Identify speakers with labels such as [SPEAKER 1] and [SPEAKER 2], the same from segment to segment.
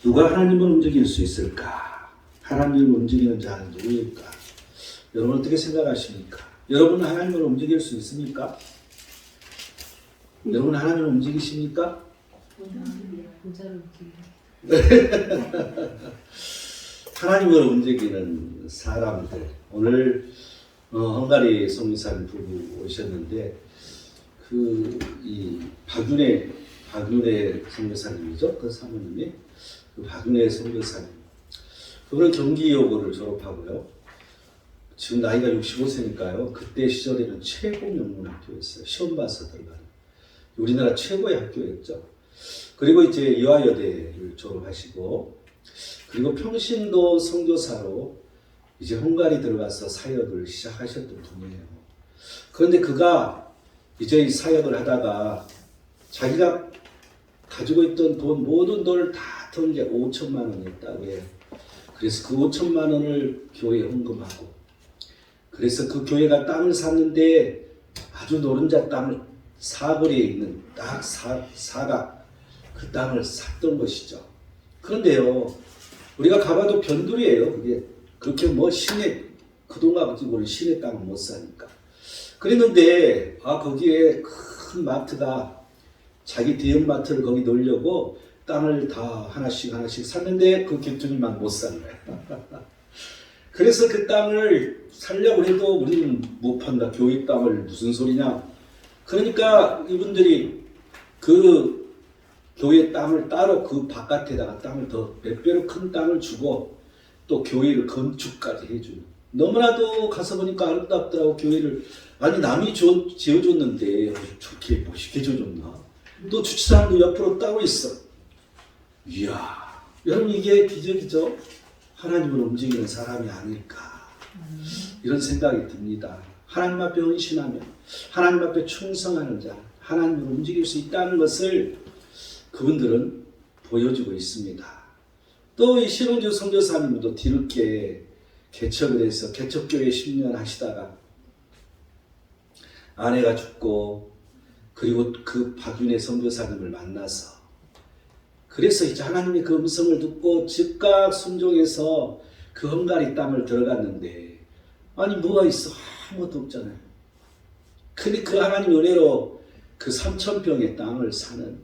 [SPEAKER 1] 누가 하나님을 움직일 수 있을까? 하나님을 움직이는 자는 누구일까? 여러분 어떻게 생각하십니까? 여러분은 하나님을 움직일 수 있습니까? 여러분 하나님을 움직이십니까? 하나님을 움직이는 사람들. 오늘 헝가리 성교사님 부부 오셨는데 이 박윤혜 선교사님이죠. 그 사모님이 그 박윤혜 선교사님. 그분은 경기여고를 졸업하고요. 지금 나이가 65세니까요. 그때 시절에는 최고 명문 학교였어요. 시험 봐서 들어가는. 우리나라 최고의 학교였죠. 그리고 이제 이화여대를 졸업하시고, 그리고 평신도 선교사로 이제 헝가리 들어가서 사역을 시작하셨던 분이에요. 그런데 그가 이제 이 사역을 하다가 자기가 가지고 있던 돈, 모든 돈을 다 턴 게 5천만 원이었다고 해요. 그래서 그 5천만 원을 교회에 헌금하고, 그래서 그 교회가 땅을 샀는데 아주 노른자 땅을 사거리에 있는 딱 사각 그 땅을 샀던 것이죠. 그런데요, 우리가 가봐도 변두리예요. 그게 그렇게 뭐 시내, 그동안 우리 시내 땅은 못 사니까. 그랬는데 거기에 큰 마트가 자기 대형마트를 거기 넣으려고 땅을 다 하나씩 샀는데 그 객주님만 못 산 거예요. 그래서 그 땅을 살려고 해도 우리는 못 판다. 교회 땅을 무슨 소리냐. 그러니까 이분들이 그 교회 땅을 따로 그 바깥에다가 땅을 더 몇 배로 큰 땅을 주고 또 교회를 건축까지 해주는. 너무나도 가서 보니까 아름답더라고. 교회를 아니 남이 지어줬는데 좋게 멋있게 지어줬나. 또 주차장도 옆으로 따로 있어. 이야, 여러분 이게 기적이죠. 하나님을 움직이는 사람이 아닐까 이런 생각이 듭니다. 하나님 앞에 헌신하며 하나님 앞에 충성하는 자, 하나님을 움직일 수 있다는 것을 그분들은 보여주고 있습니다. 또 이 신홍주 선교사님도 뒤늦게 개척을 해서 개척교회 10년 하시다가 아내가 죽고, 그리고 그 박윤혜 선교사님을 만나서, 그래서 이제 하나님의 그 음성을 듣고 즉각 순종해서 그 헝가리 땅을 들어갔는데, 아니 뭐가 있어? 아무것도 없잖아요. 근데 그 하나님 은혜로 그 3,000평의 땅을 사는,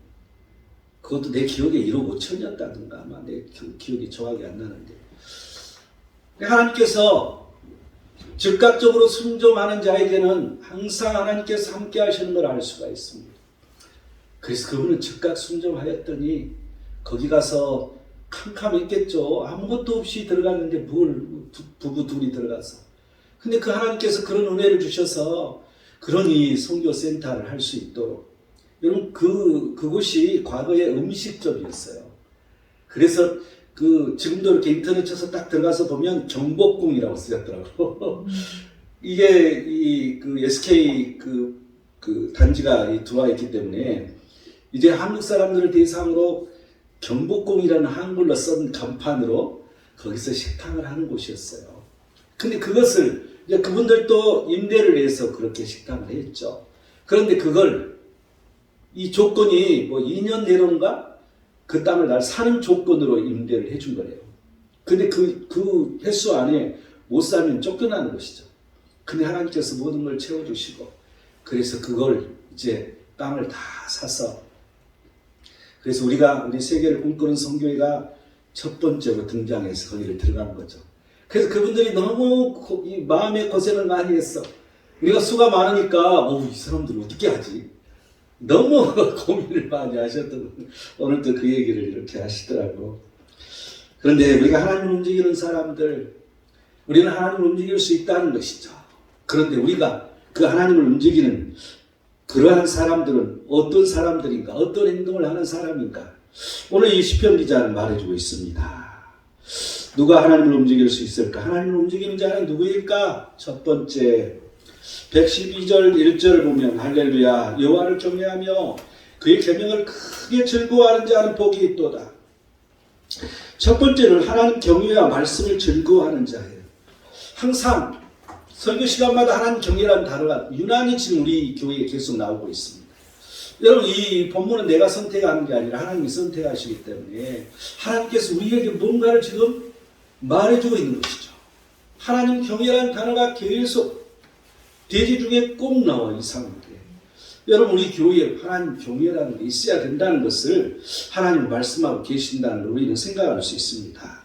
[SPEAKER 1] 그것도 내 기억에 1억 5천이었다든가 아마 내 기억이 정확히 안 나는데, 하나님께서 즉각적으로 순종하는 자에게는 항상 하나님께서 함께 하시는 걸 알 수가 있습니다. 그래서 그분은 즉각 순종하였더니 거기 가서 캄캄했겠죠. 아무것도 없이 들어갔는데 부부 둘이 들어가서. 근데 그 하나님께서 그런 은혜를 주셔서 그런 이 선교센터를 할 수 있도록. 여러분 그곳이 과거에 음식점이었어요. 그래서 지금도 이렇게 인터넷 쳐서 딱 들어가서 보면 경복궁이라고 쓰였더라고. 이게 그 SK 그 단지가 들어와 있기 때문에 이제 한국 사람들을 대상으로 경복궁이라는 한글로 쓴 간판으로 거기서 식당을 하는 곳이었어요. 근데 그것을 이제 그분들도 임대를 해서 그렇게 식당을 했죠. 그런데 그걸 이 조건이 뭐 2년 내로인가 그 땅을 날 사는 조건으로 임대를 해준 거래요. 근데 그 횟수 안에 못 살면 쫓겨나는 것이죠. 근데 하나님께서 모든 걸 채워주시고, 그래서 그걸 이제 땅을 다 사서, 그래서 우리 세계를 꿈꾸는 선교회가 첫 번째로 등장해서 거기를 들어간 거죠. 그래서 그분들이 너무 마음의 고생을 많이 했어. 우리가 수가 많으니까 이 사람들 어떻게 하지? 너무 고민을 많이 하셨던, 오늘도 그 얘기를 이렇게 하시더라고. 그런데 우리가 하나님을 움직이는 사람들, 우리는 하나님을 움직일 수 있다는 것이죠. 그런데 우리가 그 하나님을 움직이는 그러한 사람들은 어떤 사람들인가, 어떤 행동을 하는 사람인가, 오늘 이 시편 기자는 말해주고 있습니다. 누가 하나님을 움직일 수 있을까? 하나님을 움직이는 자는 누구일까? 첫 번째 112절 1절을 보면 할렐루야 여호와를 경외하며 그의 계명을 크게 즐거워하는 자는 복이 있도다. 첫 번째는 하나님 경외와 말씀을 즐거워하는 자예요. 항상 설교 시간마다 하나님 경외라는 단어가 유난히 지금 우리 교회에 계속 나오고 있습니다. 여러분 이 본문은 내가 선택하는 게 아니라 하나님이 선택하시기 때문에 하나님께서 우리에게 뭔가를 지금 말해주고 있는 것이죠. 하나님 경외라는 단어가 계속 대지 중에 꼭 나와 이상하게. 여러분 우리 교회에 하나님 경외라는 게 있어야 된다는 것을 하나님 말씀하고 계신다는 걸 우리는 생각할 수 있습니다.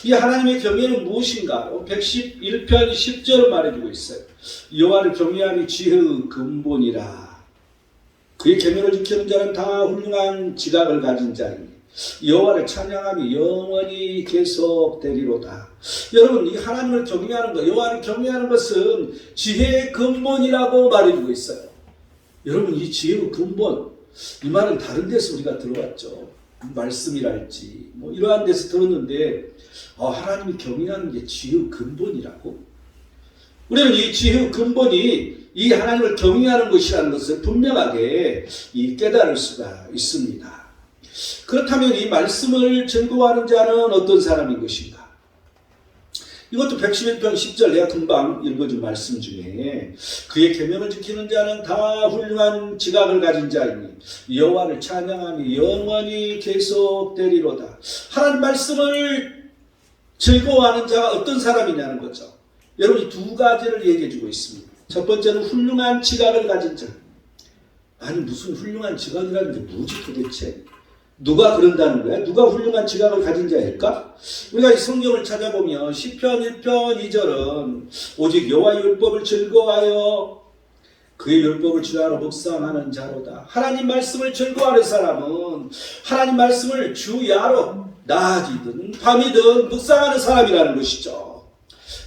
[SPEAKER 1] 이 하나님의 경외는 무엇인가? 111편 10절을 말해주고 있어요. 여호와를 경외함이 지혜의 근본이라. 그의 계명을 지키는 자는 다 훌륭한 지각을 가진 자이니 여호와를 찬양함이 영원히 계속되리로다. 여러분 이 하나님을 경외하는 것, 여호와를 경외하는 것은 지혜의 근본이라고 말해주고 있어요. 여러분 이 지혜의 근본, 이 말은 다른 데서 우리가 들어왔죠. 말씀이랄지 뭐 이러한 데서 들었는데 하나님이 경외하는 게 지혜의 근본이라고? 우리는 이 지혜의 근본이 이 하나님을 경외하는 것이라는 것을 분명하게 깨달을 수가 있습니다. 그렇다면 이 말씀을 즐거워하는 자는 어떤 사람인 것인가? 이것도 111편 10절 내가 금방 읽어준 말씀 중에 그의 계명을 지키는 자는 다 훌륭한 지각을 가진 자이니 여호와를 찬양함이 영원히 계속되리로다. 하나님 말씀을 즐거워하는 자가 어떤 사람이냐는 거죠. 여러분 이 두 가지를 얘기해 주고 있습니다. 첫 번째는 훌륭한 지각을 가진 자. 아니 무슨 훌륭한 지각이라는 게 뭐지 도대체? 누가 그런다는 거야? 누가 훌륭한 지각을 가진 자일까? 우리가 이 성경을 찾아보면 시편 1편 2절은 오직 여호와의 율법을 즐거워하여 그의 율법을 주야로 묵상하는 자로다. 하나님 말씀을 즐거워하는 사람은 하나님 말씀을 주야로 낮이든 밤이든 묵상하는 사람이라는 것이죠.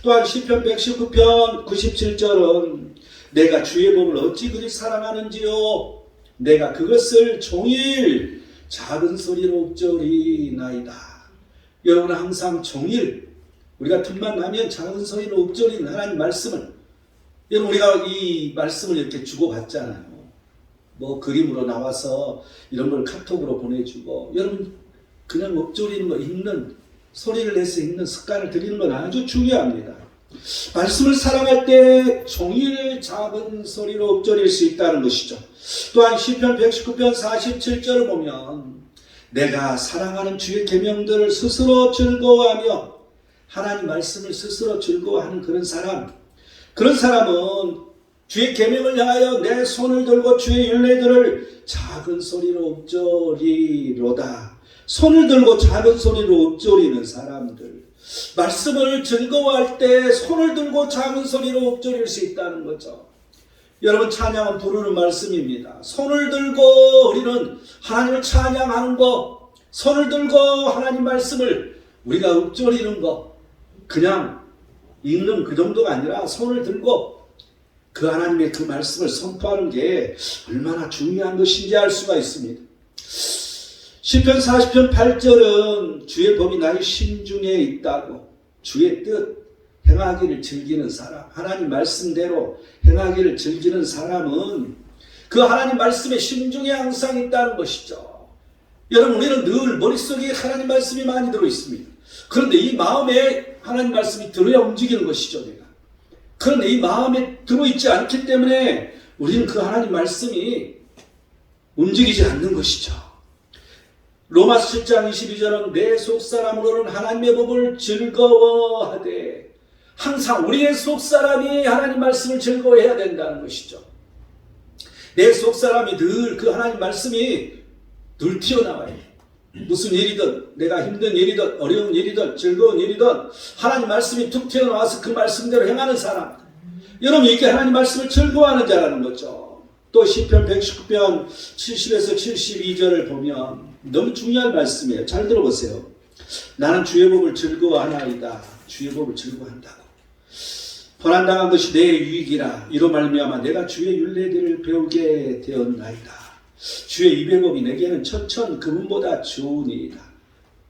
[SPEAKER 1] 또한 시편 119편 97절은 내가 주의 법을 어찌 그리 사랑하는지요 내가 그것을 종일 작은 소리로 읊조리나이다. 여러분 항상 종일 우리가 틈만 나면 작은 소리로 읊조리는 하나님 말씀을, 여러분 우리가 이 말씀을 이렇게 주고받잖아요. 뭐 그림으로 나와서 이런 걸 카톡으로 보내주고, 여러분 그냥 읊조리는 거, 읽는 소리를 내서 읽는 습관을 들이는 건 아주 중요합니다. 말씀을 사랑할 때 종일 작은 소리로 읊조릴 수 있다는 것이죠. 또한 시편 119편 47절을 보면 내가 사랑하는 주의 계명들을 스스로 즐거워하며, 하나님 말씀을 스스로 즐거워하는 그런 사람은 주의 계명을 향하여 내 손을 들고 주의 율례들을 작은 소리로 읊조리로다. 손을 들고 작은 소리로 읊조리는 사람들, 말씀을 즐거워할 때 손을 들고 작은 소리로 읊조릴 수 있다는 거죠. 여러분 찬양은 부르는 말씀입니다. 손을 들고 우리는 하나님을 찬양하는 거, 손을 들고 하나님 말씀을 우리가 읊조리는 거, 그냥 읽는 그 정도가 아니라 손을 들고 그 하나님의 그 말씀을 선포하는 게 얼마나 중요한 것인지 알 수가 있습니다. 시편 40편 8절은 주의 법이 나의 심중에 있다고, 주의 뜻 행하기를 즐기는 사람, 하나님 말씀대로 행하기를 즐기는 사람은 그 하나님 말씀의 심중에 항상 있다는 것이죠. 여러분 우리는 늘 머릿속에 하나님 말씀이 많이 들어있습니다. 그런데 이 마음에 하나님 말씀이 들어야 움직이는 것이죠. 내가. 그런데 이 마음에 들어있지 않기 때문에 우리는 그 하나님 말씀이 움직이지 않는 것이죠. 로마서 7장 22절은 내 속사람으로는 하나님의 법을 즐거워하되, 항상 우리의 속사람이 하나님 말씀을 즐거워해야 된다는 것이죠. 내 속사람이 늘 그 하나님 말씀이 늘 튀어나와요. 무슨 일이든, 내가 힘든 일이든 어려운 일이든 즐거운 일이든 하나님 말씀이 툭 튀어나와서 그 말씀대로 행하는 사람, 여러분 이게 하나님 말씀을 즐거워하는 자라는 거죠. 또 시편 119편 70에서 72절을 보면 너무 중요한 말씀이에요. 잘 들어보세요. 나는 주의 법을 즐거워하나이다. 주의 법을 즐거워한다고. 고난당한 것이 내 유익이라. 이로 말미암아 내가 주의 율례들을 배우게 되었나이다. 주의 입의 법이 내게는 천천 금보다 좋으니이다.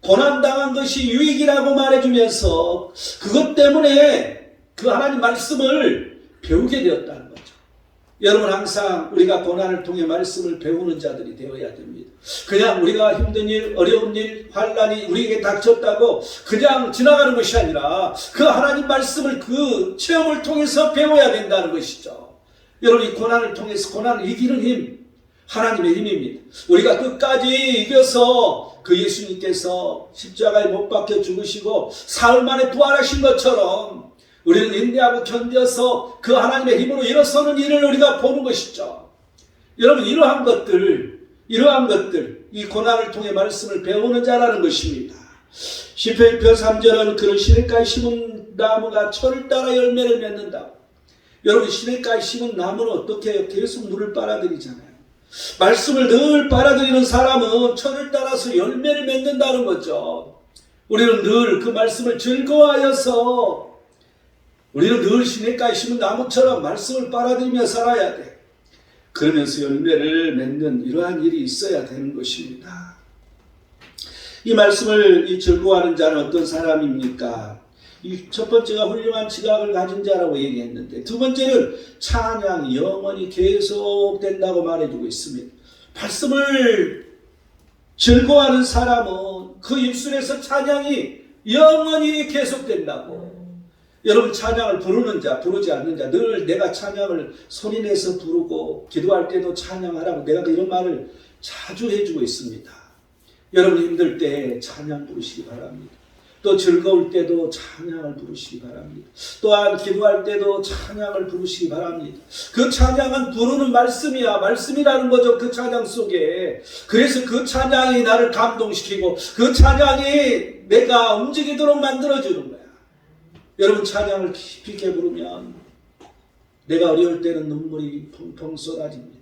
[SPEAKER 1] 고난당한 것이 유익이라고 말해주면서 그것 때문에 그 하나님 말씀을 배우게 되었다는 거죠. 여러분 항상 우리가 고난을 통해 말씀을 배우는 자들이 되어야 됩니다. 그냥 우리가 힘든 일, 어려운 일, 환난이 우리에게 닥쳤다고 그냥 지나가는 것이 아니라 그 하나님 말씀을 그 체험을 통해서 배워야 된다는 것이죠. 여러분 이 고난을 통해서 고난을 이기는 힘, 하나님의 힘입니다. 우리가 끝까지 이겨서 그 예수님께서 십자가에 못 박혀 죽으시고 사흘 만에 부활하신 것처럼 우리는 인내하고 견뎌서 그 하나님의 힘으로 일어서는 일을 우리가 보는 것이죠. 여러분, 이러한 것들, 이 고난을 통해 말씀을 배우는 자라는 것입니다. 시편 1편 3절은 그런 시냇가에 심은 나무가 철을 따라 열매를 맺는다. 여러분, 시냇가에 심은 나무는 어떻게 해요? 계속 물을 빨아들이잖아요. 말씀을 늘 빨아들이는 사람은 철을 따라서 열매를 맺는다는 거죠. 우리는 늘 그 말씀을 즐거워하여서 우리는 늘 시냇가에 심은 나무처럼 말씀을 빨아들이며 살아야 돼. 그러면서 열매를 맺는 이러한 일이 있어야 되는 것입니다. 이 말씀을 즐거워하는 자는 어떤 사람입니까? 이 첫 번째가 훌륭한 지각을 가진 자라고 얘기했는데, 두 번째는 찬양이 영원히 계속된다고 말해주고 있습니다. 말씀을 즐거워하는 사람은 그 입술에서 찬양이 영원히 계속된다고. 여러분, 찬양을 부르는 자, 부르지 않는 자, 늘 내가 찬양을 소리내서 부르고 기도할 때도 찬양하라고 내가 이런 말을 자주 해주고 있습니다. 여러분, 힘들 때 찬양 부르시기 바랍니다. 또 즐거울 때도 찬양을 부르시기 바랍니다. 또한 기도할 때도 찬양을 부르시기 바랍니다. 그 찬양은 부르는 말씀이야. 말씀이라는 거죠. 그 찬양 속에. 그래서 그 찬양이 나를 감동시키고 그 찬양이 내가 움직이도록 만들어주는 거야. 여러분, 찬양을 깊이 있게 부르면 내가 어려울 때는 눈물이 펑펑 쏟아집니다.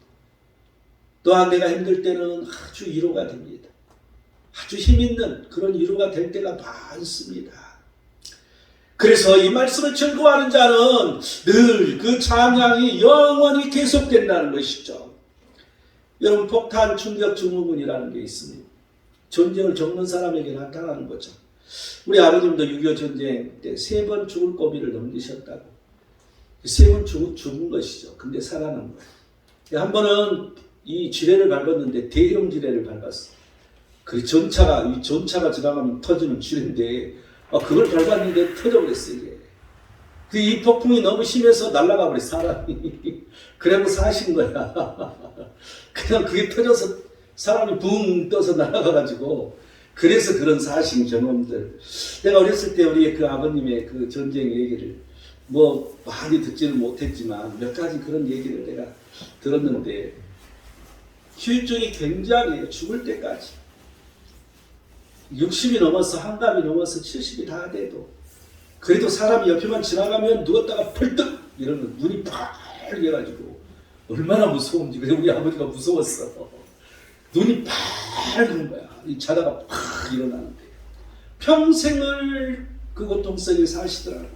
[SPEAKER 1] 또한 내가 힘들 때는 아주 위로가 됩니다. 아주 힘있는 그런 위로가 될 때가 많습니다. 그래서 이 말씀을 즐거워하는 자는 늘 그 찬양이 영원히 계속된다는 것이죠. 여러분, 폭탄 충격 증후군이라는 게 있습니다. 전쟁을 겪는 사람에게 나타나는 거죠. 우리 아버님도 6.25 전쟁 때 3번 죽을 고비를 넘기셨다고. 3번 죽은 것이죠. 근데 살아난 거예요. 한 번은 이 지뢰를 밟았는데 대형 지뢰를 밟았어요. 그 전차가 지나가면 터지는 지뢰인데 그걸 밟았는데 터져버렸어요. 이게. 이 폭풍이 너무 심해서 날아가 버려 사람이. 그래고 사신 거야. 그냥 그게 터져서 사람이 붕 떠서 날아가가지고. 그래서 그런 사신 경험들. 내가 어렸을 때 우리 그 아버님의 그 전쟁 얘기를 뭐 많이 듣지는 못했지만 몇 가지 그런 얘기를 내가 들었는데, 후유증이 굉장히 죽을 때까지 60이 넘어서 한갑이 넘어서 70이 다 돼도 그래도 사람이 옆에만 지나가면 누웠다가 펄떡 이러면 눈이 빨개가지고 얼마나 무서운지. 그래서 우리 아버지가 무서웠어. 눈이 빨간 거야. 자다가 팍 일어나는데 평생을 그 고통 속에 사시더라고.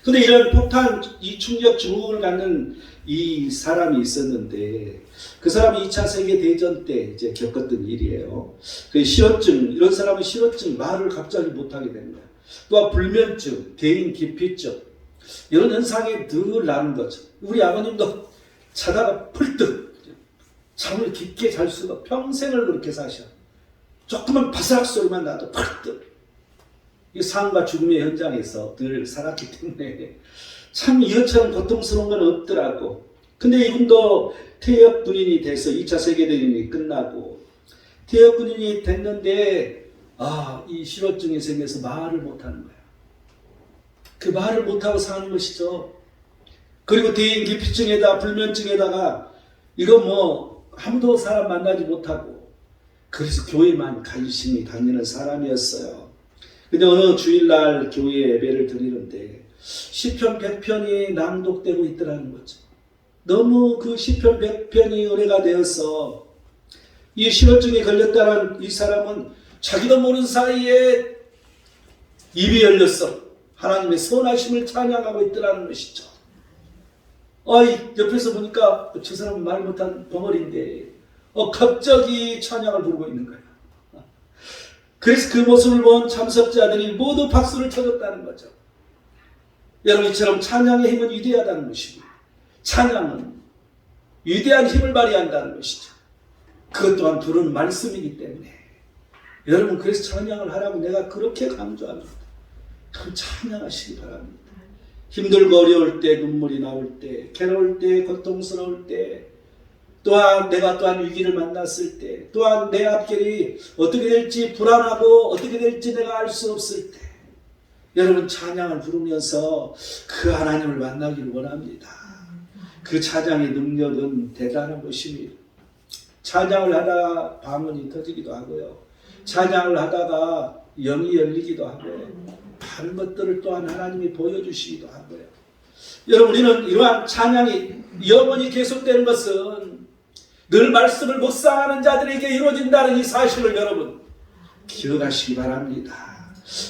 [SPEAKER 1] 근데 이런 폭탄 이 충격 증후군을 갖는 이 사람이 있었는데, 그 사람이 2차 세계대전 때 이제 겪었던 일이에요. 그 실어증, 이런 사람은 실어증, 말을 갑자기 못하게 되는 거야. 또한 불면증, 대인 기피증, 이런 현상이 늘 나는 거죠. 우리 아버님도 자다가 펄떡 잠을 깊게 잘 수가 평생을 그렇게 사셔. 조금만 바삭 소리만 나도 펄떡. 이 삶과 죽음의 현장에서 늘 살았기 때문에 참 이것처럼 고통스러운 건 없더라고. 근데 이분도 퇴역 군인이 돼서 2차 세계대전이 끝나고 퇴역 군인이 됐는데 이 실어증이 생겨서 말을 못하는 거야. 그 말을 못하고 사는 것이죠. 그리고 대인 기피증에다 불면증에다가 이거 뭐 아무도 사람 만나지 못하고, 그래서 교회만 간신히 다니는 사람이었어요. 근데 어느 주일날 교회 예배를 드리는데 시편 100편이 낭독되고 있더라는 거죠. 너무 그 시편 100편이 은혜가 되어서 이 실어증에 걸렸다는 이 사람은 자기도 모르는 사이에 입이 열렸어. 하나님의 선하심을 찬양하고 있더라는 것이죠. 옆에서 보니까 저 사람은 말 못한 벙어리인데 갑자기 찬양을 부르고 있는 거야. 그래서 그 모습을 본 참석자들이 모두 박수를 쳐줬다는 거죠. 여러분, 이처럼 찬양의 힘은 위대하다는 것입니다. 찬양은 위대한 힘을 발휘한다는 것이죠. 그것 또한 부르는 말씀이기 때문에 여러분, 그래서 찬양을 하라고 내가 그렇게 강조합니다. 그럼 찬양하시기 바랍니다. 힘들고 어려울 때, 눈물이 나올 때, 괴로울 때, 고통스러울 때, 또한 내가 또한 위기를 만났을 때, 또한 내 앞길이 어떻게 될지 불안하고 어떻게 될지 내가 알 수 없을 때, 여러분 찬양을 부르면서 그 하나님을 만나기를 원합니다. 그 찬양의 능력은 대단한 것입니다. 찬양을 하다가 방언이 터지기도 하고요. 찬양을 하다가 영이 열리기도 하고요. 다른 것들을 또한 하나님이 보여주시기도 하고요. 여러분, 우리는 이러한 찬양이 영원히 계속되는 것은 늘 말씀을 묵상하는 자들에게 이루어진다는 이 사실을 여러분 기억하시기 바랍니다.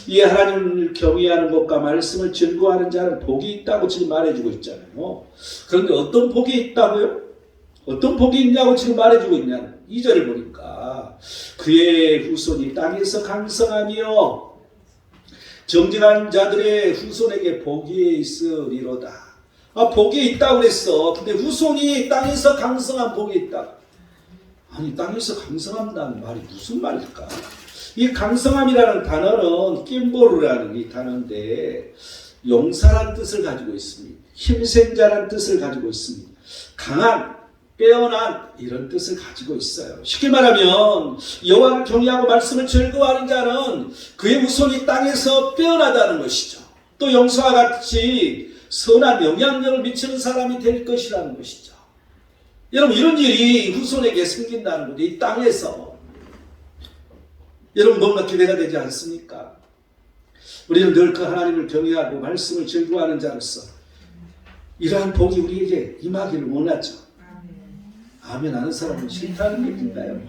[SPEAKER 1] 이 하나님을 경외하는 것과 말씀을 즐거워하는 자는 복이 있다고 지금 말해주고 있잖아요. 그런데 어떤 복이 있다고요? 어떤 복이 있냐고 지금 말해주고 있냐는 2절을 보니까 그의 후손이 땅에서 강성하며 정직한 자들의 후손에게 복이 있으리로다. 복이 있다고 그랬어. 근데 후손이 땅에서 강성한 복이 있다. 아니, 땅에서 강성한다는 말이 무슨 말일까? 이 강성함이라는 단어는 낌보르라는 이 단어인데 용사란 뜻을 가지고 있습니다. 힘센자란 뜻을 가지고 있습니다. 강한, 빼어난 이런 뜻을 가지고 있어요. 쉽게 말하면 여호와를 경외하고 말씀을 즐거워하는 자는 그의 후손이 땅에서 빼어나다는 것이죠. 또 용사와 같이 선한 영향력을 미치는 사람이 될 것이라는 것이죠. 여러분, 이런 일이 후손에게 생긴다는 거죠. 이 땅에서. 여러분, 뭔가 기대가 되지 않습니까? 우리는 늘 그 하나님을 경외하고 말씀을 즐거워하는 자로서 이러한 복이 우리에게 임하기를 원하죠. 아멘 하는 사람은 싫다는 얘기인가요?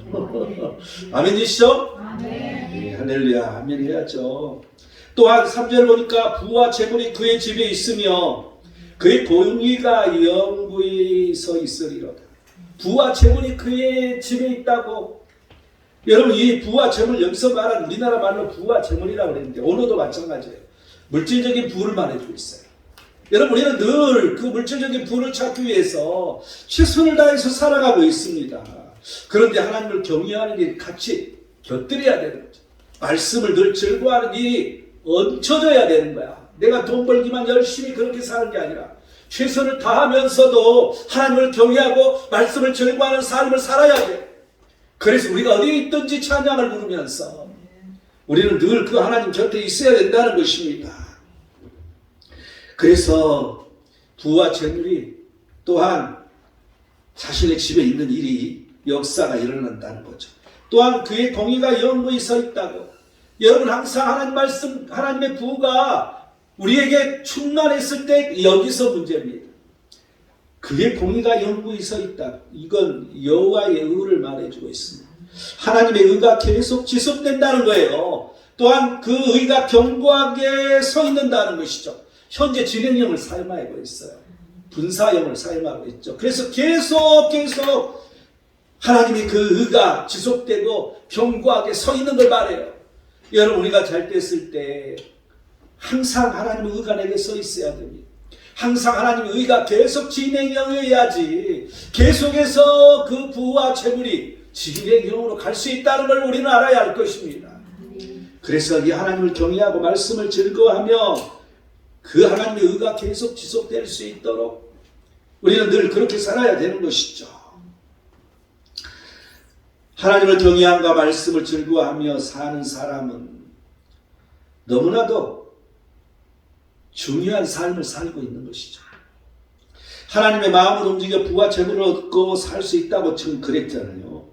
[SPEAKER 1] 아멘이시죠? 네, 할렐루야, 아멘 해야죠. 또한 3절 보니까 부와 재물이 그의 집에 있으며 그의 공의가 영구히 서 있으리로다. 부와 재물이 그의 집에 있다고. 여러분, 이 부와 재물, 여기서 말하는 우리나라 말로 부와 재물이라고 그랬는데 언어도 마찬가지예요. 물질적인 부를 말해주고 있어요. 여러분, 우리는 늘 그 물질적인 부를 찾기 위해서 최선을 다해서 살아가고 있습니다. 그런데 하나님을 경외하는 일이 같이 곁들여야 되는 거죠. 말씀을 늘 즐거워하는 일이 얹혀져야 되는 거야. 내가 돈 벌기만 열심히 그렇게 사는 게 아니라 최선을 다하면서도 하나님을 경외하고 말씀을 즐거워하는 삶을 살아야 돼. 그래서 우리가 어디에 있든지 찬양을 부르면서 우리는 늘 그 하나님 곁에 있어야 된다는 것입니다. 그래서 부와 재물이 또한 자신의 집에 있는 일이 역사가 일어난다는 거죠. 또한 그의 공의가 영원히 서 있다고. 여러분, 항상 하나님 말씀, 하나님의 부가 우리에게 충만했을 때 여기서 문제입니다. 그의 공의가 영원히 서 있다. 이건 여호와의 의를 말해주고 있습니다. 하나님의 의가 계속 지속된다는 거예요. 또한 그 의가 견고하게 서 있는다는 것이죠. 현재 진행형을 사용하고 있어요. 분사형을 사용하고 있죠. 그래서 계속 하나님의 그 의가 지속되고 견고하게 서 있는 걸 말해요. 여러분, 우리가 잘 됐을 때 항상 하나님의 의가 내게 서 있어야 됩니다. 항상 하나님의 의가 계속 진행형이어야지 계속해서 그 부와 재물이 진행형으로 갈 수 있다는 걸 우리는 알아야 할 것입니다. 그래서 이 하나님을 경외하고 말씀을 즐거워하며 그 하나님의 의가 계속 지속될 수 있도록 우리는 늘 그렇게 살아야 되는 것이죠. 하나님을 경외함과 말씀을 즐거워하며 사는 사람은 너무나도 중요한 삶을 살고 있는 것이죠. 하나님의 마음을 움직여 부와 재물을 얻고 살 수 있다고 지금 그랬잖아요.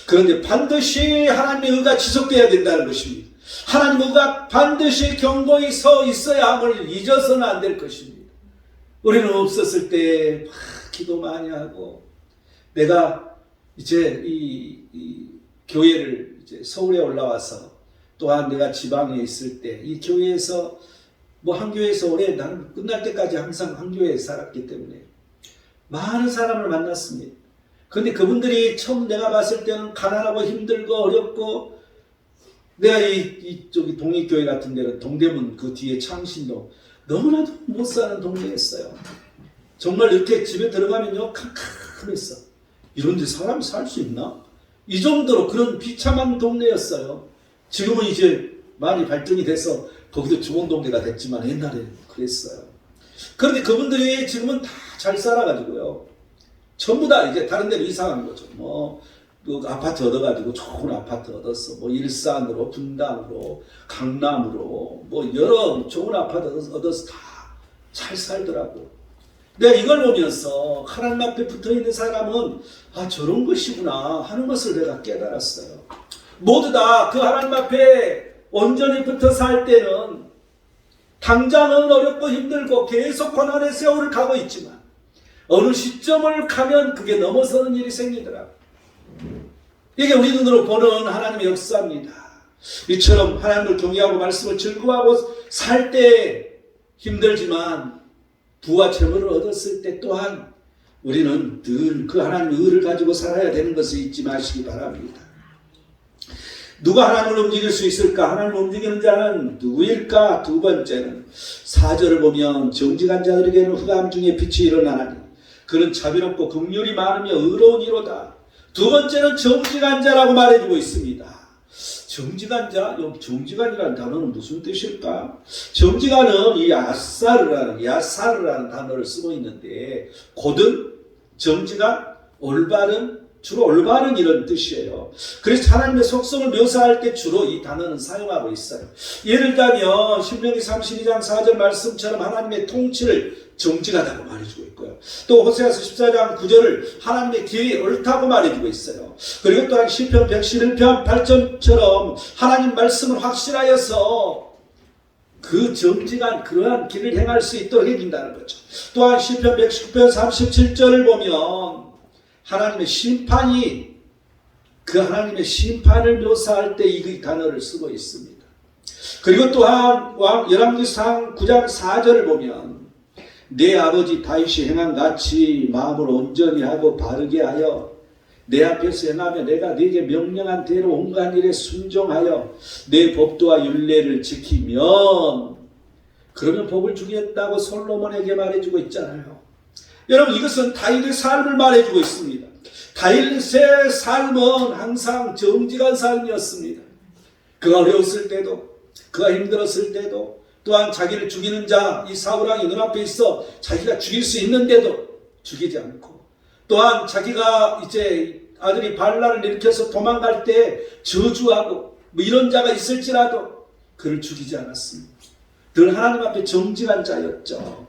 [SPEAKER 1] 그런데 반드시 하나님의 의가 지속되어야 된다는 것입니다. 하나님의 의가 반드시 견고히 서 있어야 함을 잊어서는 안 될 것입니다. 우리는 없었을 때 막 기도 많이 하고, 내가 이제 이 교회를 이제 서울에 올라와서 또한 내가 지방에 있을 때 이 교회에서 한 교회에서 오래, 나는 끝날 때까지 항상 한 교회에 살았기 때문에 많은 사람을 만났습니다. 그런데 그분들이 처음 내가 봤을 때는 가난하고 힘들고 어렵고, 내가 이쪽이 동익교회 같은 데는 동대문 그 뒤에 창신도 너무나도 못 사는 동네였어요. 정말 이렇게 집에 들어가면요, 캄캄했어. 이런 데 사람이 살 수 있나? 이 정도로 그런 비참한 동네였어요. 지금은 이제 많이 발전이 돼서 거기도 주공동네가 됐지만 옛날에 그랬어요. 그런데 그분들이 지금은 다 잘 살아가지고요, 전부 다 이제 다른 데로 이사간 거죠. 그 아파트 얻어가지고 좋은 아파트 얻었어. 일산으로, 분당으로, 강남으로, 여러 좋은 아파트 얻어서 다 잘 살더라고. 내가 이걸 보면서 하나님 앞에 붙어 있는 사람은 저런 것이구나 하는 것을 내가 깨달았어요. 모두 다 그 하나님 앞에 온전히 붙어 살 때는 당장은 어렵고 힘들고 계속 고난의 세월을 가고 있지만 어느 시점을 가면 그게 넘어서는 일이 생기더라고요. 이게 우리 눈으로 보는 하나님의 역사입니다. 이처럼 하나님을 경외하고 말씀을 즐거워하고 살 때 힘들지만 부와 재물을 얻었을 때 또한 우리는 늘 그 하나님의 의를 가지고 살아야 되는 것을 잊지 마시기 바랍니다. 누가 하나님을 움직일 수 있을까? 하나님을 움직이는 자는 누구일까? 두 번째는 4절을 보면 정직한 자들에게는 흑암 중에 빛이 일어나나니 그는 자비롭고 긍휼이 많으며 의로운 이로다. 두 번째는 정직한 자라고 말해주고 있습니다. 정직한 자, 정직한이라는 단어는 무슨 뜻일까? 정직한은 이 야사르라는 단어를 쓰고 있는데 고든, 정직한, 올바른, 주로 올바른 이런 뜻이에요. 그래서 하나님의 속성을 묘사할 때 주로 이 단어는 사용하고 있어요. 예를 들면 신명기 32장 4절 말씀처럼 하나님의 통치를 정직하다고 말해주고 있고요. 또 호세아서 14장 9절을 하나님의 길이 옳다고 말해주고 있어요. 그리고 또한 시편 111편 8절처럼 하나님 말씀을 확실하여서 그 정직한 그러한 길을 행할 수 있도록 해준다는 거죠. 또한 시편 119편 37절을 보면 하나님의 심판이 그 하나님의 심판을 묘사할 때 이 단어를 쓰고 있습니다. 그리고 또한 열왕기상 9장 4절을 보면 내 아버지 다윗이 행한 같이 마음을 온전히 하고 바르게 하여 내 앞에서 행하며 내가 네게 명령한 대로 온갖 일에 순종하여 내 법도와 율례를 지키면 그러면 복을 주겠다고 솔로몬에게 말해주고 있잖아요. 여러분 이것은 다윗의 삶을 말해주고 있습니다. 다윗의 삶은 항상 정직한 삶이었습니다. 그가 어려웠을 때도 그가 힘들었을 때도 또한 자기를 죽이는 자 이 사울왕이 눈앞에 있어 자기가 죽일 수 있는데도 죽이지 않고 또한 자기가 이제 아들이 발라를 일으켜서 도망갈 때 저주하고 이런 자가 있을지라도 그를 죽이지 않았습니다. 늘 하나님 앞에 정직한 자였죠.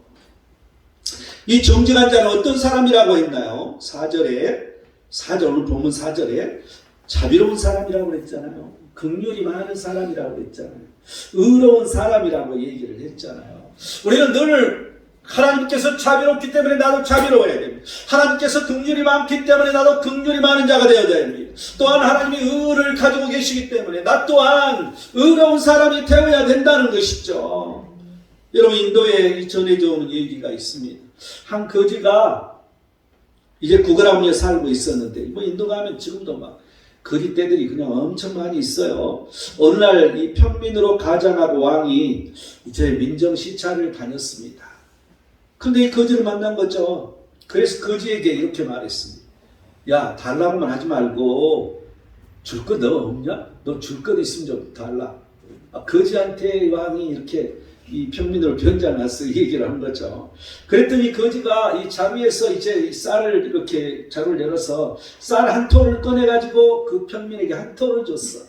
[SPEAKER 1] 이 정직한 자는 어떤 사람이라고 했나요? 4절 오늘 본문 4절에 자비로운 사람이라고 그랬잖아요. 긍휼이 많은 사람이라고 그랬잖아요. 의로운 사람이라고 얘기를 했잖아요. 우리는 늘 하나님께서 자비롭기 때문에 나도 자비로워야 됩니다. 하나님께서 긍휼이 많기 때문에 나도 긍휼이 많은 자가 되어야 됩니다. 또한 하나님이 의를 가지고 계시기 때문에 나 또한 의로운 사람이 되어야 된다는 것이죠. 여러분 인도에 전해져 오는 얘기가 있습니다. 한 거지가 이제 구글하우니에 살고 있었는데 인도 가면 지금도 막 거지떼들이 그냥 엄청 많이 있어요. 어느 날 이 평민으로 가장하고 왕이 이제 민정 시찰을 다녔습니다. 근데 이 거지를 만난 거죠. 그래서 거지에게 이렇게 말했습니다. 야, 달라고만 하지 말고 줄 거 너 없냐? 너 줄 거 있으면 좀 달라. 거지한테 왕이 이렇게 이 평민으로 변장해서 얘기를 한 거죠. 그랬더니 거지가 이 자루에서 이제 쌀을 이렇게 자루를 열어서 쌀 한 톨을 꺼내가지고 그 평민에게 한 톨을 줬어.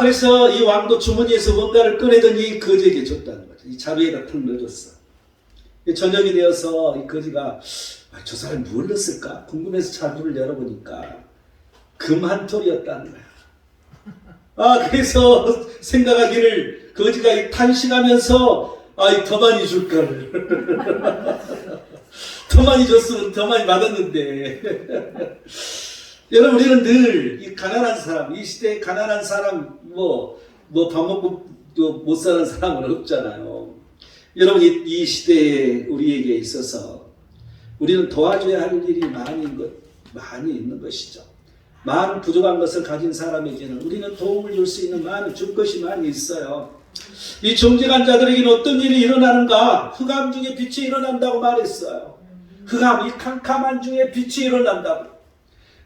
[SPEAKER 1] 그래서 이 왕도 주머니에서 뭔가를 꺼내더니 거지에게 줬다는 거죠. 이 자루에다 탁 넣어줬어. 저녁이 되어서 이 거지가 저 사람이 뭘 넣었을까 궁금해서 자루를 열어보니까 금 한 톨이었다는 거야. 그래서 생각하기를 거지가 탄식하면서 더 많이 줄 걸. 더 많이 줬으면 더 많이 받았는데. 여러분 우리는 늘 이 가난한 사람, 이 시대에 가난한 사람 밥 먹고 못 사는 사람은 없잖아요. 여러분 이 시대에 우리에게 있어서 우리는 도와줘야 할 일이 많이 있는 것이죠. 많은 부족한 것을 가진 사람에게는 우리는 도움을 줄 수 있는 줄 것이 많이 있어요. 이 정직한 자들에게는 어떤 일이 일어나는가? 흑암 중에 빛이 일어난다고 말했어요. 흑암, 이 캄캄한 중에 빛이 일어난다고.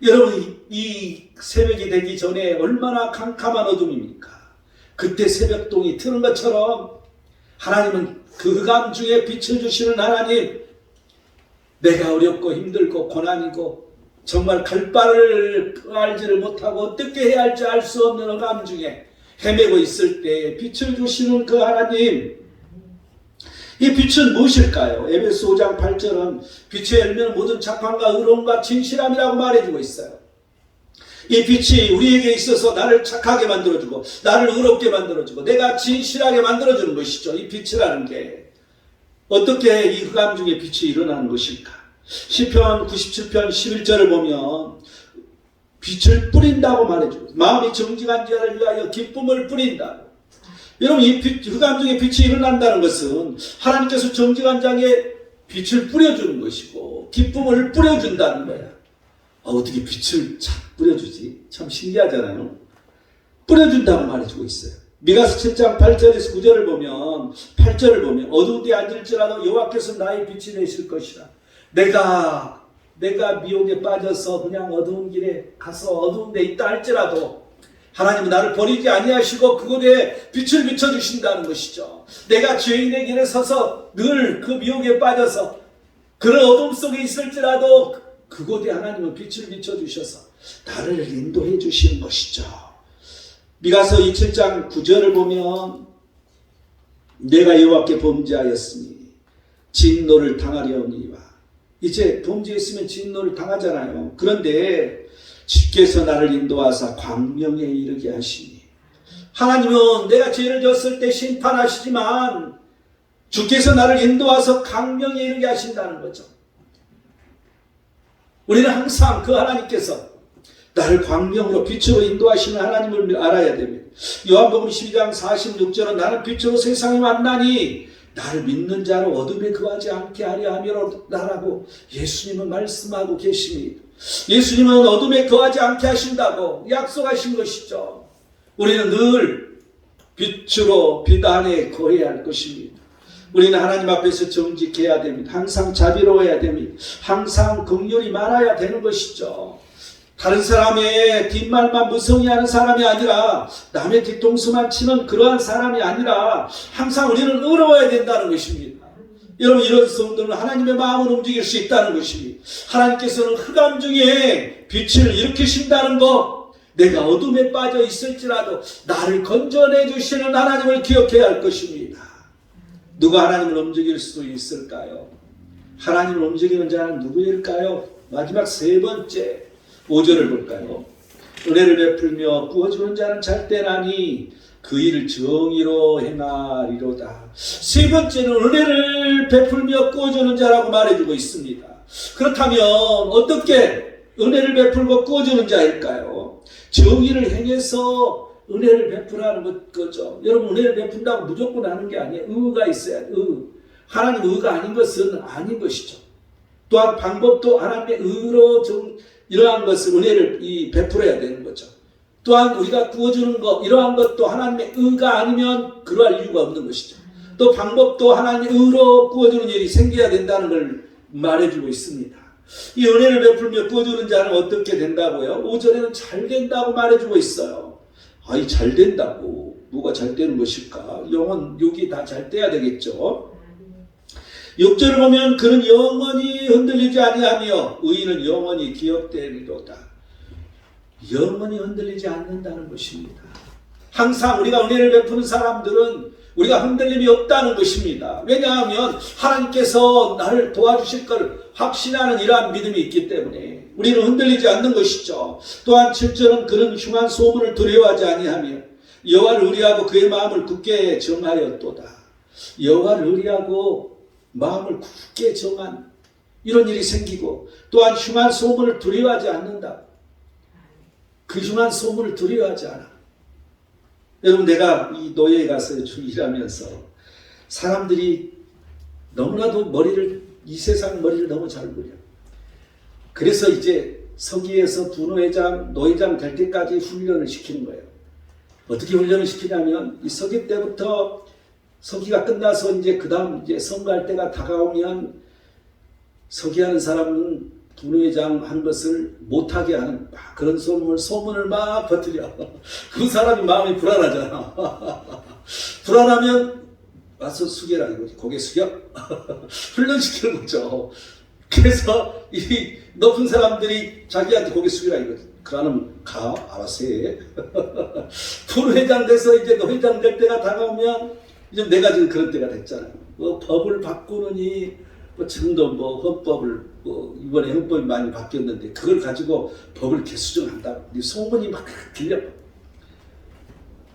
[SPEAKER 1] 여러분 이 새벽이 되기 전에 얼마나 캄캄한 어둠입니까? 그때 새벽동이 트는 것처럼 하나님은 그 흑암 중에 빛을 주시는 하나님, 내가 어렵고 힘들고 고난이고 정말 갈 바를 알지를 못하고 어떻게 해야 할지 알 수 없는 어감 중에 헤매고 있을 때 빛을 주시는 그 하나님, 이 빛은 무엇일까요? 에베소 5장 8절은 빛의 열매는 모든 착함과 의로움과 진실함이라고 말해주고 있어요. 이 빛이 우리에게 있어서 나를 착하게 만들어주고 나를 의롭게 만들어주고 내가 진실하게 만들어주는 것이죠. 이 빛이라는 게 어떻게 이 흑암 중에 빛이 일어나는 것일까? 시편 97편 11절을 보면 빛을 뿌린다고 말해주고 마음이 정직한 자를 위하여 기쁨을 뿌린다. 여러분, 이 흑암 중에 빛이 일어난다는 것은 하나님께서 정직한 자에게 빛을 뿌려주는 것이고 기쁨을 뿌려준다는 거야. 어떻게 빛을 참 뿌려주지? 참 신기하잖아요. 뿌려준다고 말해주고 있어요. 미가서 7장 8절에서 9절을 보면 8절을 보면 어두운 데 앉을지라도 여호와께서 나의 빛이 되실 것이라. 내가 미혹에 빠져서 그냥 어두운 길에 가서 어두운 데 있다 할지라도 하나님은 나를 버리지 아니하시고 그곳에 빛을 비춰주신다는 것이죠. 내가 죄인의 길에 서서 늘 그 미혹에 빠져서 그런 어둠 속에 있을지라도 그곳에 하나님은 빛을 비춰주셔서 나를 인도해 주시는 것이죠. 미가서 27장 9절을 보면 내가 여호와께 범죄하였으니 진노를 당하려니와. 이제 범죄했으면 진노를 당하잖아요. 그런데 주께서 나를 인도하사 광명에 이르게 하시니, 하나님은 내가 죄를 졌을 때 심판하시지만 주께서 나를 인도하서 광명에 이르게 하신다는 거죠. 우리는 항상 그 하나님께서 나를 광명으로 빛으로 인도하시는 하나님을 알아야 됩니다. 요한복음 12장 46절은 나는 빛으로 세상에 왔나니 나를 믿는 자로 어둠에 거하지 않게 하려 함이로라고 예수님은 말씀하고 계십니다. 예수님은 어둠에 거하지 않게 하신다고 약속하신 것이죠. 우리는 늘 빛으로 빛 안에 거해야 할 것입니다. 우리는 하나님 앞에서 정직해야 됩니다. 항상 자비로워야 됩니다. 항상 긍휼이 많아야 되는 것이죠. 다른 사람의 뒷말만 무성의하는 사람이 아니라 남의 뒤통수만 치는 그러한 사람이 아니라 항상 우리는 의로워야 된다는 것입니다. 여러분, 이런 성도는 하나님의 마음을 움직일 수 있다는 것입니다. 하나님께서는 흑암 중에 빛을 일으키신다는 것, 내가 어둠에 빠져 있을지라도 나를 건져내 주시는 하나님을 기억해야 할 것입니다. 누가 하나님을 움직일 수 있을까요? 하나님을 움직이는 자는 누구일까요? 마지막 세 번째 5절을 볼까요? 은혜를 베풀며 구워주는 자는 잘되나니 그 일을 정의로 행하리로다. 세 번째는 은혜를 베풀며 구워주는 자라고 말해주고 있습니다. 그렇다면 어떻게 은혜를 베풀고 구워주는 자일까요? 정의를 행해서 은혜를 베풀라는 거죠. 여러분, 은혜를 베푼다고 무조건 하는 게 아니에요. 의가 있어야 돼요. 하나님 의가 아닌 것은 아닌 것이죠. 또한 방법도 하나님의 의로 이러한 것을 은혜를 베풀어야 되는 거죠. 또한 우리가 구워주는 것, 이러한 것도 하나님의 의가 아니면 그러할 이유가 없는 것이죠. 또 방법도 하나님의 의로 구워주는 일이 생겨야 된다는 걸 말해주고 있습니다. 이 은혜를 베풀며 구워주는 자는 어떻게 된다고요? 5절에는 잘 된다고 말해주고 있어요. 아이, 잘 된다고. 뭐가 잘 되는 것일까? 영혼, 육이 다 잘 돼야 되겠죠. 6절을 보면 그는 영원히 흔들리지 아니하며 의인은 영원히 기억되리로다. 영원히 흔들리지 않는다는 것입니다. 항상 우리가 은혜를 베푸는 사람들은 우리가 흔들림이 없다는 것입니다. 왜냐하면 하나님께서 나를 도와주실 걸 확신하는 이러한 믿음이 있기 때문에 우리는 흔들리지 않는 것이죠. 또한 7절은 그는 흉한 소문을 두려워하지 아니하며 여호와를 의리하고 그의 마음을 굳게 정하였도다. 여호와를 의리하고 마음을 굳게 정한 이런 일이 생기고, 또한 흉한 소문을 두려워하지 않는다. 그 흉한 소문을 두려워하지 않아. 여러분, 내가 이 노예에 가서 일하면서 사람들이 너무나도 이 세상 머리를 너무 잘 부려. 그래서 이제 서기에서 부노회장, 노회장 될 때까지 훈련을 시키는 거예요. 어떻게 훈련을 시키냐면, 이 서기 때부터 서기가 끝나서 이제 그 다음 이제 선거할 때가 다가오면 서기하는 사람은 부노회장 하는 것을 못하게 하는 그런 소문을 막 퍼뜨려. 그 사람이 마음이 불안하잖아. 불안하면 와서 숙여라 이거지. 고개 숙여. 훈련시키는 거죠. 그래서 이 높은 사람들이 자기한테 고개 숙이라 이거지. 그러면 가 알아서 해. 부회장 돼서 이제 회장 될 때가 다가오면 이제 내가 지금 그런 때가 됐잖아요. 뭐 법을 바꾸느니 뭐 지금도 뭐 헌법을 뭐 이번에 헌법이 많이 바뀌었는데 그걸 가지고 법을 개수정한다. 소문이 막 들려.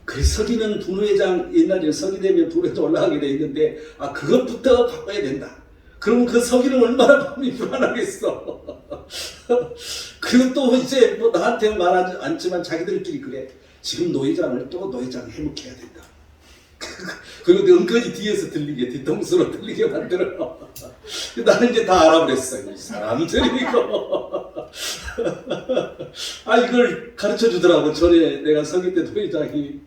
[SPEAKER 1] 그 서기는 부회장 옛날에 서기 되면 부회장 올라가게 돼 있는데 아 그것부터 바꿔야 된다. 그러면 그 서기는 얼마나 마음이 불안하겠어. 그리고 또 이제 뭐 나한테는 말하지 않지만 자기들끼리 그래. 지금 노회장을 또 노회장 해묵해야 된다. 그리고 은근히 뒤에서 들리게 뒤통수로 들리게 만들어. 나는 이제 다 알아버렸어. 이 사람들이 이거. 아 이걸 가르쳐 주더라고. 전에 내가 서기 때 노회장이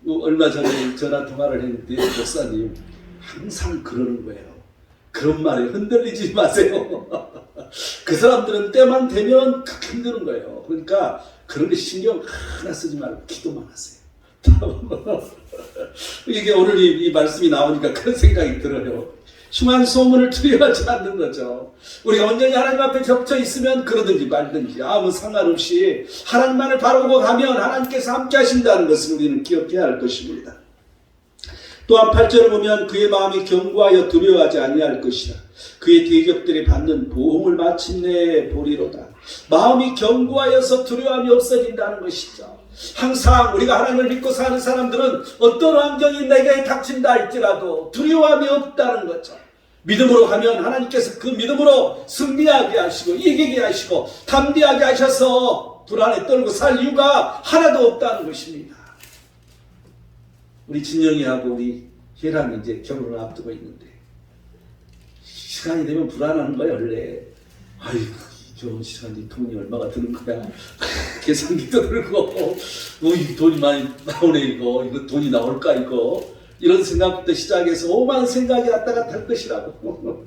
[SPEAKER 1] 얼마 전에 전화 통화를 했는데 목사님 항상 그러는 거예요. 그런 말에 흔들리지 마세요. 그 사람들은 때만 되면 그렇게 힘드는 거예요. 그러니까 그런 데 신경 하나 쓰지 말고 기도만 하세요. 이게 오늘 이 말씀이 나오니까 그런 생각이 들어요. 흉한 소문을 두려워하지 않는 거죠. 우리가 온전히 하나님 앞에 겹쳐 있으면 그러든지 말든지 아무 상관없이 하나님만을 바라보고 가면 하나님께서 함께 하신다는 것을 우리는 기억해야 할 것입니다. 또한 8절을 보면 그의 마음이 견고하여 두려워하지 아니할 것이라. 그의 대적들이 받는 보응을 마침내 보리로다. 마음이 견고하여서 두려움이 없어진다는 것이죠. 항상 우리가 하나님을 믿고 사는 사람들은 어떤 환경이 내게 닥친다 할지라도 두려움이 없다는 거죠. 믿음으로 가면 하나님께서 그 믿음으로 승리하게 하시고 이기게 하시고 담대하게 하셔서 불안에 떨고 살 이유가 하나도 없다는 것입니다. 우리 진영이하고 우리 혜란이 이제 결혼을 앞두고 있는데 시간이 되면 불안한 거야 원래. 아이고 결혼 시간이 돈이 얼마가 드는 거야. 계산기도 들고 이 돈이 많이 나오네 이거 돈이 나올까 이거 이런 생각부터 시작해서 오만 생각이 왔다 갔다 할 것이라고.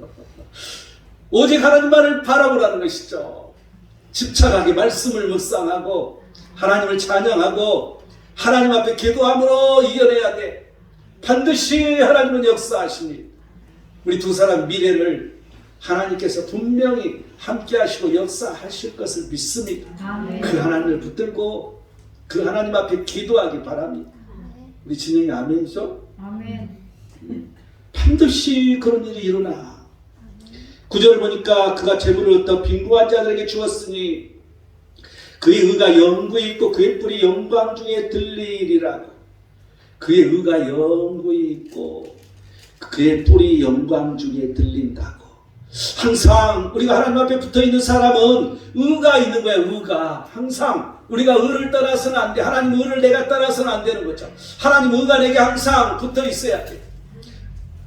[SPEAKER 1] 오직 하나님만을 바라보라는 것이죠. 집착하게 말씀을 묵상하고 하나님을 찬양하고 하나님 앞에 기도함으로 이겨내야 돼. 반드시 하나님은 역사하십니다. 우리 두 사람 미래를 하나님께서 분명히 함께 하시고 역사하실 것을 믿습니다. 아멘. 그 하나님을 붙들고 그 하나님 앞에 기도하기 바랍니다. 우리 진영이 아멘이죠? 아멘. 반드시 그런 일이 일어나. 9절 보니까 그가 재물을 얻어 빈궁한 자들에게 주었으니 그의 의가 영구히 있고 그의 뿔이 영광 중에 들리리라고. 그의 의가 영구히 있고 그의 뿔이 영광 중에 들린다고. 항상 우리가 하나님 앞에 붙어있는 사람은 의가 있는 거야. 의가 항상 우리가 의를 따라서는 안 돼. 하나님 의를 내가 따라서는 안 되는 거죠. 하나님 의가 내게 항상 붙어 있어야 돼.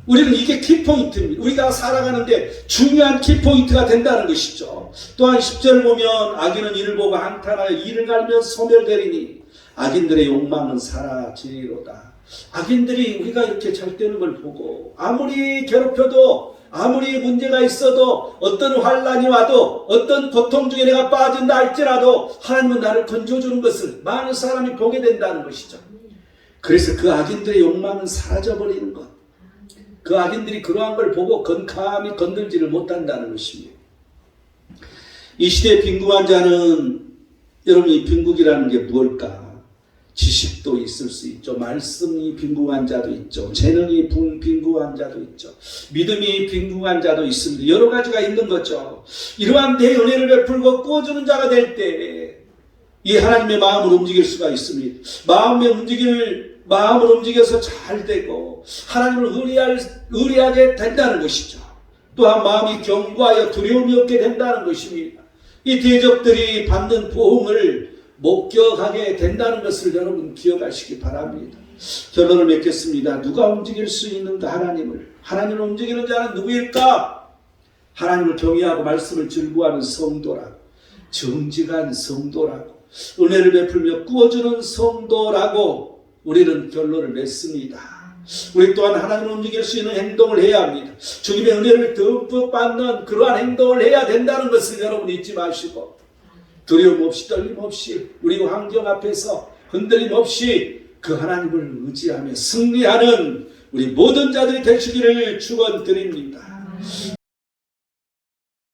[SPEAKER 1] 우리는 이게 키포인트입니다. 우리가 살아가는데 중요한 키포인트가 된다는 것이죠. 또한 10절을 보면 악인은 이를 보고 한탄하여 이를 갈며 소멸되리니 악인들의 욕망은 사라지리로다. 악인들이 우리가 이렇게 잘 되는 걸 보고 아무리 괴롭혀도 아무리 문제가 있어도 어떤 환난이 와도 어떤 고통 중에 내가 빠진다 할지라도 하나님은 나를 건져주는 것을 많은 사람이 보게 된다는 것이죠. 그래서 그 악인들의 욕망은 사라져버리는 것. 그 악인들이 그러한 걸 보고 감히 건들지를 못한다는 것입니다. 이 시대의 빈궁한 자는 여러분 이 빈궁이라는 게 무엇일까? 지식도 있을 수 있죠. 말씀이 빈궁한 자도 있죠. 재능이 빈궁한 자도 있죠. 믿음이 빈궁한 자도 있습니다. 여러 가지가 있는 거죠. 이러한 대은혜를 베풀고 꾸어주는 자가 될 때 이 하나님의 마음을 움직일 수가 있습니다. 마음을 움직여서 잘 되고 하나님을 의리하게 된다는 것이죠. 또한 마음이 견고하여 두려움이 없게 된다는 것입니다. 이 대적들이 받는 보응을 목격하게 된다는 것을 여러분 기억하시기 바랍니다. 결론을 맺겠습니다. 누가 움직일 수 있는가? 하나님을 움직이는 자는 누구일까? 하나님을 경외하고 말씀을 즐거워하는 성도라고, 정직한 성도라고, 은혜를 베풀며 꾸어주는 성도라고 우리는 결론을 맺습니다. 우리 또한 하나님을 움직일 수 있는 행동을 해야 합니다. 주님의 은혜를 듬뿍 받는 그러한 행동을 해야 된다는 것을 여러분 잊지 마시고 두려움 없이 떨림 없이 우리 환경 앞에서 흔들림 없이 그 하나님을 의지하며 승리하는 우리 모든 자들이 되시기를 축원드립니다.